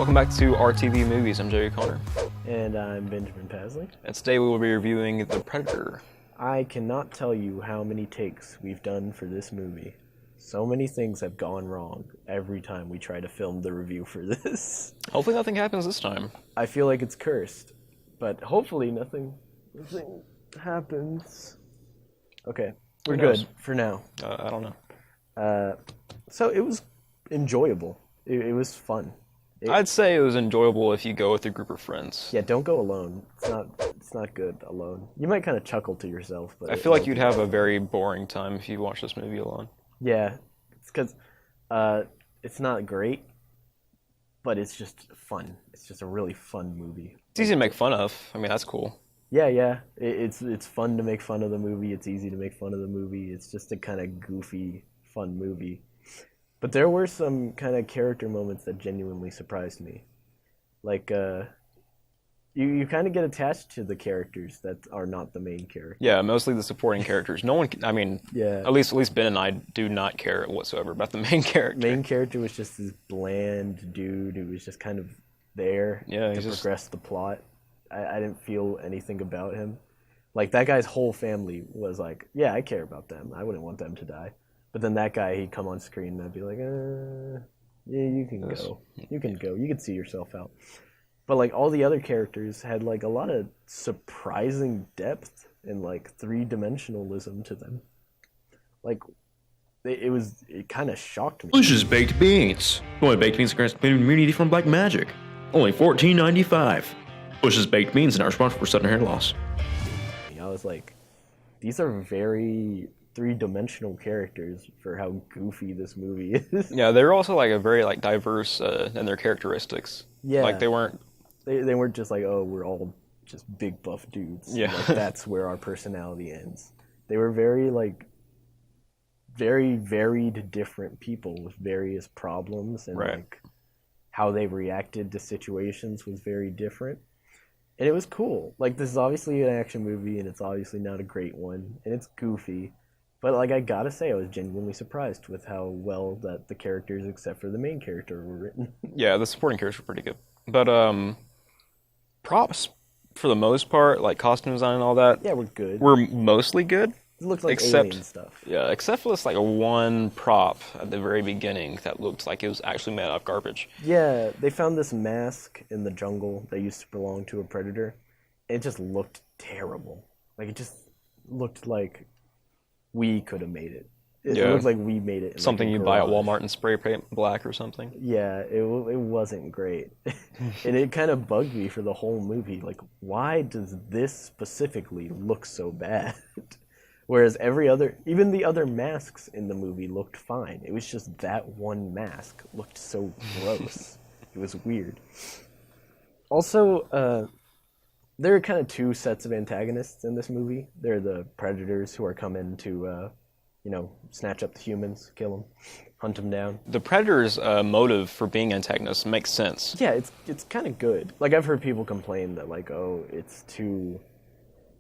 Welcome back to RTV Movies. I'm Joey Connor. And I'm Benjamin Pasley. And today we will be reviewing The Predator. I cannot tell you how many takes we've done for this movie. So many things have gone wrong every time we try to film the review for this. Hopefully nothing happens this time. I feel like it's cursed, but hopefully nothing happens. Okay, we're good for now. I don't know. So it was enjoyable. It was fun. I'd say it was enjoyable if you go with a group of friends. Yeah, don't go alone. It's not good alone. You might kind of chuckle to yourself, but I feel like you'd have a very boring time if you watched this movie alone. Yeah, it's because it's not great, but it's just fun. It's just a really fun movie. It's easy to make fun of. I mean, that's cool. Yeah. It's fun to make fun of the movie. It's easy to make fun of the movie. It's just a kind of goofy, fun movie. But there were some kind of character moments that genuinely surprised me. Like, you kind of get attached to the characters that are not the main character. Yeah, mostly the supporting characters. No one, Yeah. At least Ben and I do not care whatsoever about the main character. Main character was just this bland dude who was just kind of there to progress the plot. I didn't feel anything about him. Like, that guy's whole family was like, yeah, I care about them. I wouldn't want them to die. But then that guy, he'd come on screen and I'd be like, yeah, you can go. You can go. You can see yourself out. But, like, all the other characters had, like, a lot of surprising depth and, like, three-dimensionalism to them. Like, it kind of shocked me. Bush's Baked Beans. Only baked beans grants immunity from black magic. Only $14.95. Bush's Baked Beans and our sponsor for sudden hair loss. I was like, these are very three-dimensional characters for how goofy this movie is. Yeah, they were also like a very like diverse in their characteristics. Yeah, like they weren't just like, oh, we're all just big buff dudes. Yeah, like, that's where our personality ends. They were very varied, different people with various problems, and like how they reacted to situations was very different. And it was cool. Like, this is obviously an action movie, and it's obviously not a great one, and it's goofy. But, like, I gotta say, I was genuinely surprised with how well that the characters, except for the main character, were written. Yeah, the supporting characters were pretty good. But, props, for the most part, like costume design and all that, yeah, we're good. Were mostly good. It looked like alien stuff. Yeah, except for this, like, one prop at the very beginning that looked like it was actually made out of garbage. Yeah, they found this mask in the jungle that used to belong to a predator. It just looked terrible. Like, it just looked like we could have made it. It looked like we made it in something like you buy at Walmart and spray paint black or something. Yeah, it wasn't great. And it kind of bugged me for the whole movie. Like, why does this specifically look so bad? Whereas even the other masks in the movie looked fine. It was just that one mask looked so gross. It was weird. Also, there are kind of two sets of antagonists in this movie. They're the predators who are coming to, snatch up the humans, kill them, hunt them down. The predator's motive for being antagonists makes sense. Yeah, it's kind of good. Like, I've heard people complain that, like, oh, it's too...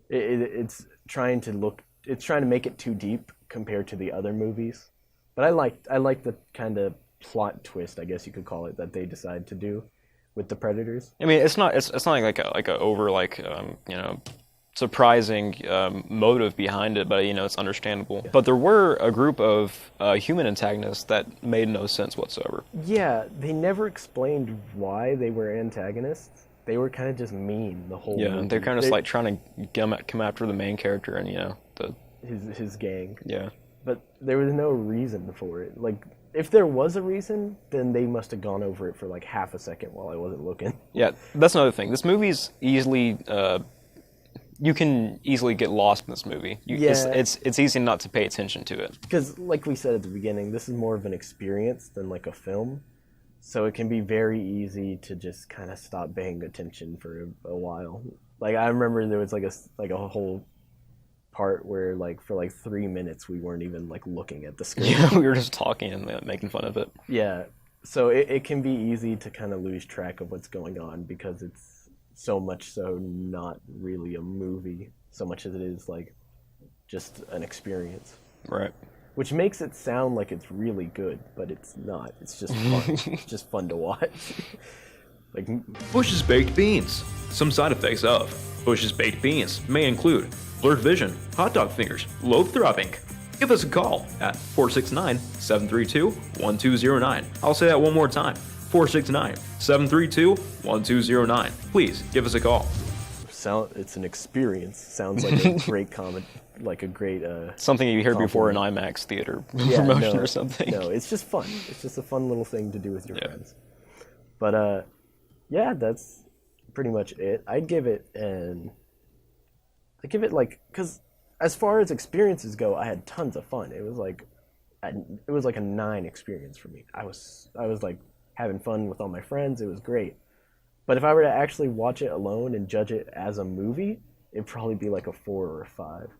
It's trying to make it too deep compared to the other movies. But I like the kind of plot twist, I guess you could call it, that they decide to do with the predators. I mean, it's not like a over surprising motive behind it, but it's understandable. Yeah. But there were a group of human antagonists that made no sense whatsoever. Yeah, they never explained why they were antagonists. They were kind of just mean the whole movie. They're kind of like trying to come after the main character and his gang. Yeah. But there was no reason for it. Like, if there was a reason, then they must have gone over it for like half a second while I wasn't looking. Yeah, that's another thing. This movie's easily you can easily get lost in this movie. It's easy not to pay attention to it. Because, like we said at the beginning, this is more of an experience than like a film. So it can be very easy to just kind of stop paying attention for a while. Like, I remember there was like a whole part where like for like 3 minutes we weren't even like looking at the screen. Yeah, we were just talking and making fun of it. Yeah, so it can be easy to kind of lose track of what's going on because it's so much so not really a movie so much as it is like just an experience. Right. Which makes it sound like it's really good, but it's not. It's just fun. It's just fun to watch. Like Bush's Baked Beans. Some side effects of Bush's Baked Beans may include blurred vision, hot dog fingers, lobe throbbing. Give us a call at 469-732-1209. I'll say that one more time. 469-732-1209. Please give us a call. It's an experience. Sounds like a great comment, like a great something you hear before an IMAX theater promotion or something. No, it's just fun. It's just a fun little thing to do with your friends. But yeah, that's pretty much it. I'd give it like, because as far as experiences go, I had tons of fun. It was like a 9 experience for me. I was like having fun with all my friends. It was great. But if I were to actually watch it alone and judge it as a movie, it'd probably be like a 4 or a 5.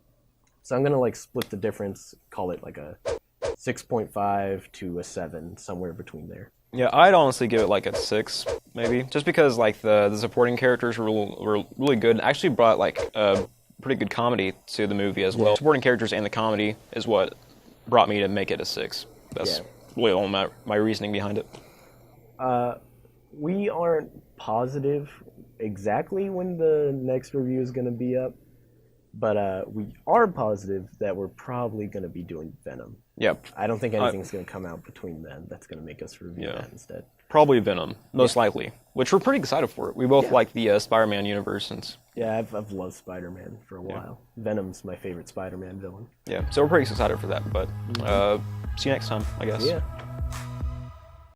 So I'm gonna like split the difference, call it like a 6.5 to a 7, somewhere between there. Yeah, I'd honestly give it like a 6, maybe, just because like the supporting characters were really good. Actually brought like a pretty good comedy to the movie as well. Yeah. Supporting characters and the comedy is what brought me to make it a 6. That's really all my reasoning behind it. We aren't positive exactly when the next review is going to be up, but we are positive that we're probably going to be doing Venom. Yep. I don't think anything's going to come out between then that's going to make us review that instead. Probably Venom, most likely, which we're pretty excited for. We both like the Spider-Man universe. I've loved Spider-Man for a while. Venom's my favorite Spider-Man villain. Yeah, so we're pretty excited for that, but see you next time, I guess. Yeah.